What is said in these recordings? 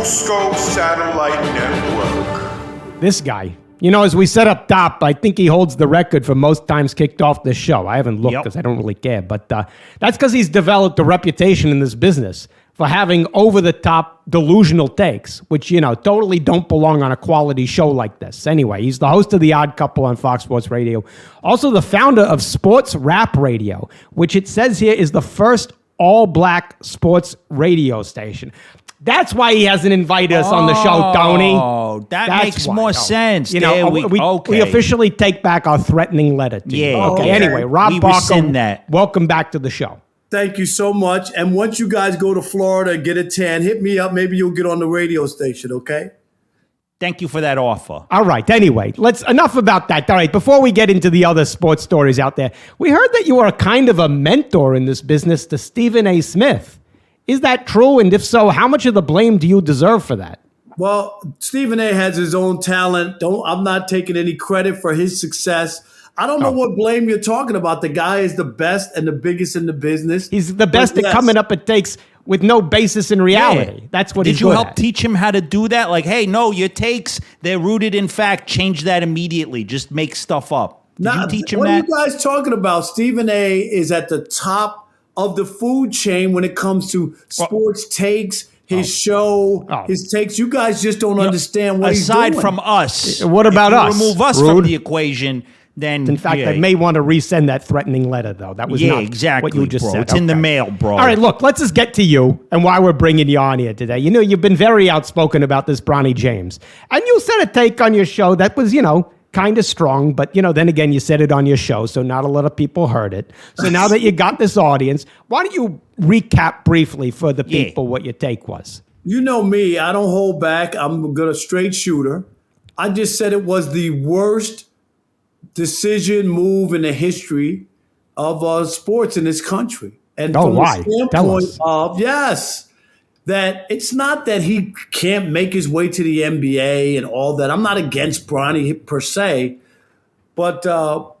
FUSCO Satellite Network. This guy, as we set up top, I think he holds the record for most times kicked off this show. I haven't looked because I don't really care, but that's because he's developed a reputation in this business for having over-the-top delusional takes, which, totally don't belong on a quality show like this. Anyway, he's the host of The Odd Couple on Fox Sports Radio. Also the founder of Sports Rap Radio, which it says here is the first all-black sports radio station. That's why he hasn't invited us on the show, Tony. Oh, that makes more sense. We officially take back our threatening letter to you. Okay. Anyway, Rob Barkham, welcome back to the show. Thank you so much. And once you guys go to Florida and get a tan, hit me up. Maybe you'll get on the radio station, okay? Thank you for that offer. All right. Anyway, enough about that. All right. Before we get into the other sports stories out there, we heard that you are kind of a mentor in this business to Stephen A. Smith. Is that true? And if so, how much of the blame do you deserve for that? Well, Stephen A. has his own talent. I'm not taking any credit for his success. I don't know what blame you're talking about. The guy is the best and the biggest in the business. He's the best at coming up with takes with no basis in reality. Yeah. That's what he's good at. Did you help teach him how to do that? Like, hey, no, your takes, they're rooted in fact. Change that immediately. Just make stuff up. Did you teach him that? What are you guys talking about? Stephen A. is at the top of the food chain when it comes to sports takes. His show, his takes. You guys just don't understand what he's doing. Aside from us. What about us? Remove us from the equation. Then, in fact, I may want to resend that threatening letter, though. That was not exactly, what you just said. It's in the mail, bro. All right, look, let's just get to you and why we're bringing you on here today. You've been very outspoken about this Bronny James. And you said a take on your show that was, kind of strong. But, then again, you said it on your show, so not a lot of people heard it. So now that you got this audience, why don't you recap briefly for the people what your take was? You know me. I don't hold back. I'm a straight shooter. I just said it was the worst decision move in the history of sports in this country. And from the standpoint of, that it's not that he can't make his way to the NBA and all that. I'm not against Bronny per se, but a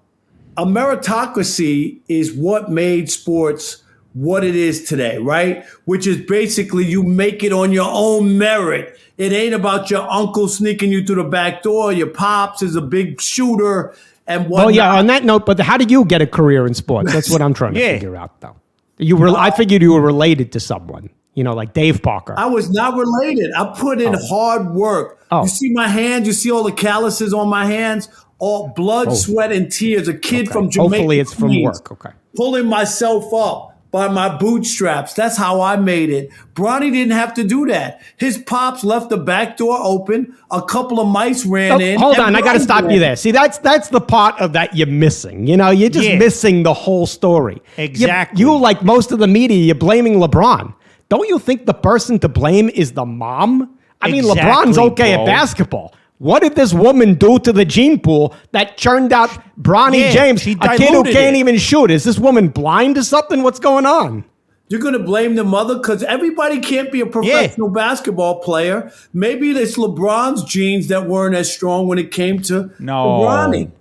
meritocracy is what made sports what it is today, right? Which is basically you make it on your own merit. It ain't about your uncle sneaking you through the back door. Your pops is a big shooter. And on that note, but how did you get a career in sports? That's what I'm trying to figure out, though. I figured you were related to someone, like Dave Parker. I was not related. I put in hard work. You see my hands? You see all the calluses on my hands? All blood, sweat, and tears. A kid from Jamaica. Hopefully it's from work. Okay. Pulling myself up by my bootstraps. That's how I made it. Bronny didn't have to do that. His pops left the back door open. A couple of mice ran in. Hold on, I got to stop you there. See, that's the part of that you're missing. You're just missing the whole story. Exactly. You like most of the media, you're blaming LeBron. Don't you think the person to blame is the mom? I mean, LeBron's okay at basketball. What did this woman do to the gene pool that churned out Bronny James, a kid who can't even shoot? Is this woman blind or something? What's going on? You're going to blame the mother? Because everybody can't be a professional basketball player. Maybe it's LeBron's genes that weren't as strong when it came to Bronny.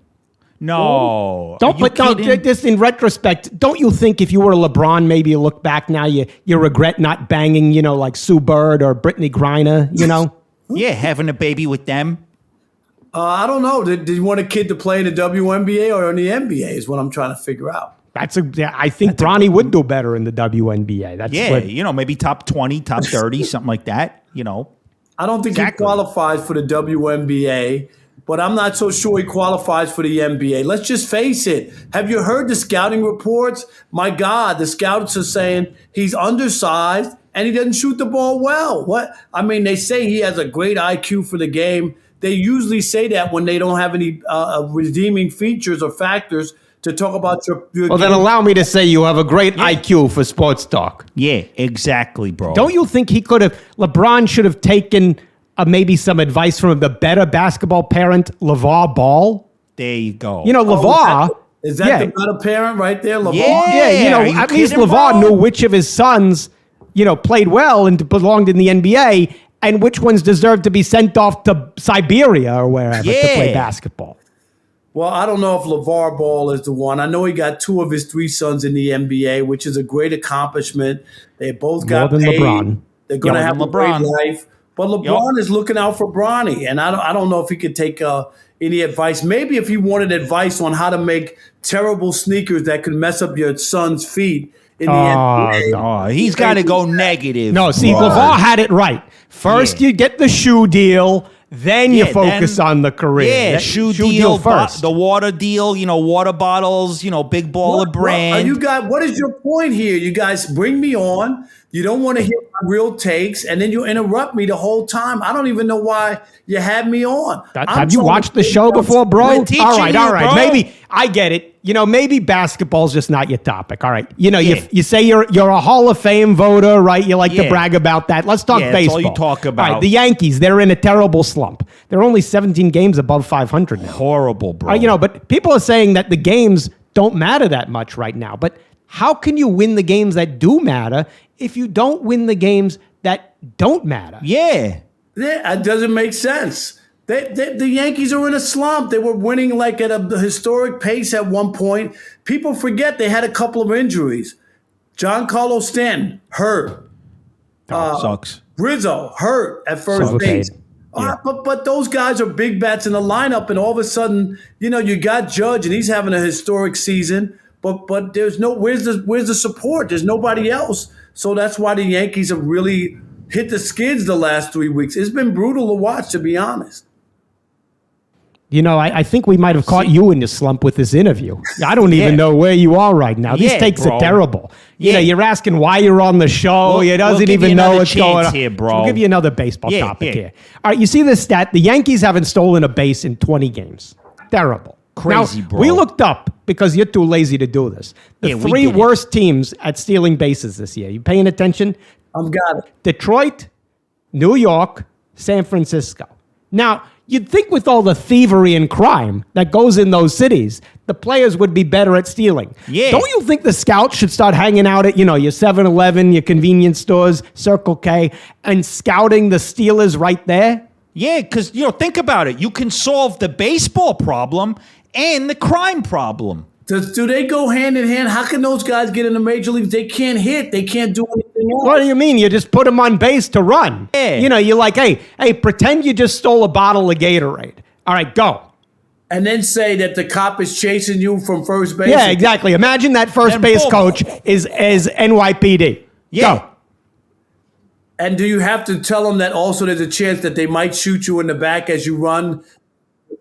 No. Just in retrospect, don't you think if you were LeBron, maybe you look back now, you regret not banging, like Sue Bird or Brittany Griner, having a baby with them. I don't know. Did you want a kid to play in the WNBA or in the NBA is what I'm trying to figure out. I think Bronny would do better in the WNBA. Maybe top 20, top 30, something like that, I don't think he qualifies for the WNBA, but I'm not so sure he qualifies for the NBA. Let's just face it. Have you heard the scouting reports? My God, the scouts are saying he's undersized and he doesn't shoot the ball well. They say he has a great IQ for the game. They usually say that when they don't have any redeeming features or factors to talk about your Well, then allow me to say you have a great IQ for sports talk. Yeah, exactly, bro. Don't you think LeBron should have taken maybe some advice from the better basketball parent, LeVar Ball? There you go. LeVar... Is that the better parent right there, LeVar? Yeah, at least LeVar knew which of his sons, played well and belonged in the NBA, and which ones deserved to be sent off to Siberia or wherever to play basketball. Well, I don't know if LeVar Ball is the one. I know he got 2 of his 3 sons in the NBA, which is a great accomplishment. They both got more than paid. LeBron. They're going to have a great life. But LeBron is looking out for Bronny, and I don't know if he could take any advice. Maybe if he wanted advice on how to make terrible sneakers that could mess up your son's feet in the NBA. No, he's got to go negative. No, see, LeVar had it right. First, you get the shoe deal. Then you focus on the career. Yeah, shoe deal first. The water deal, water bottles, big baller brand. What is your point here? You guys bring me on. You don't want to hear my real takes, and then you interrupt me the whole time. I don't even know why you had me on. Have you watched the show before, bro? All right. Bro. Maybe I get it. Maybe basketball's just not your topic. All right. You say you're a Hall of Fame voter, right? You like to brag about that. Let's talk baseball. That's all you talk about. All right, the Yankees, they're in a terrible slump. They're only 17 games above 500 now. Horrible, bro. But people are saying that the games don't matter that much right now. But how can you win the games that do matter if you don't win the games that don't matter? Yeah, that doesn't make sense. The Yankees are in a slump. They were winning like at a historic pace at one point. People forget they had a couple of injuries. Giancarlo Stanton, hurt. Sucks. Rizzo, hurt at first base. But those guys are big bats in the lineup, and all of a sudden, you got Judge, and he's having a historic season. But there's where's the support? There's nobody else. So that's why the Yankees have really hit the skids the last 3 weeks. It's been brutal to watch, to be honest. I think we might have caught you in the slump with this interview. I don't even know where you are right now. These takes are terrible. You're asking why you're on the show. He doesn't even know what's going on. Here, bro. We'll give you another baseball topic here. All right, you see this stat? The Yankees haven't stolen a base in 20 games. Terrible. Crazy, now, bro. We looked up, because you're too lazy to do this, the three worst teams at stealing bases this year. You paying attention? I've got it. Detroit, New York, San Francisco. Now, you'd think with all the thievery and crime that goes in those cities, the players would be better at stealing. Yeah. Don't you think the scouts should start hanging out at, your 7-Eleven, your convenience stores, Circle K, and scouting the stealers right there? Yeah, because, think about it. You can solve the baseball problem and the crime problem. Do they go hand in hand? How can those guys get in the major leagues? They can't hit. They can't do anything else. What do you mean? You just put them on base to run. Yeah. You're like, hey, pretend you just stole a bottle of Gatorade. All right, go. And then say that the cop is chasing you from first base. Yeah, exactly. Imagine that first base coach is NYPD. Yeah. Go. And do you have to tell them that also there's a chance that they might shoot you in the back as you run?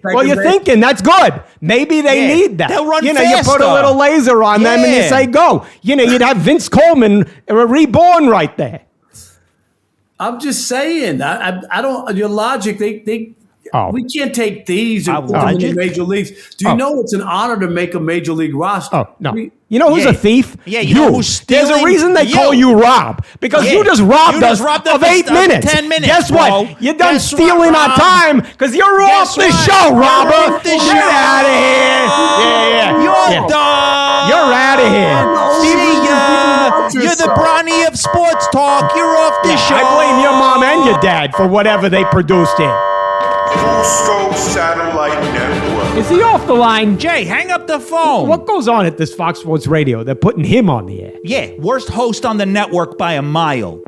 Well, you're thinking that's good. Maybe they need that. They'll run You faster. put a little laser on them and you say, go. You'd have Vince Coleman reborn right there. I'm just saying. I don't. Your logic. We can't take these and put them in the major leagues. Do you know it's an honor to make a major league roster? Oh, no. You know who's a thief? Yeah, you know who's stealing? There's a reason they call you Rob. Because you just robbed us of 8 minutes. 10 minutes, Guess bro. what? You're done stealing our time because you're off the show, Robert. Get out of here. Yeah. You're done. You're out of here. See ya. You're the Bronny of sports talk. You're off the show. I blame your mom and your dad for whatever they produced here. FUSCO Satellite Network. Is he off the line? Jay, hang up the phone. What goes on at this Fox Sports Radio? They're putting him on the air. Yeah, worst host on the network by a mile.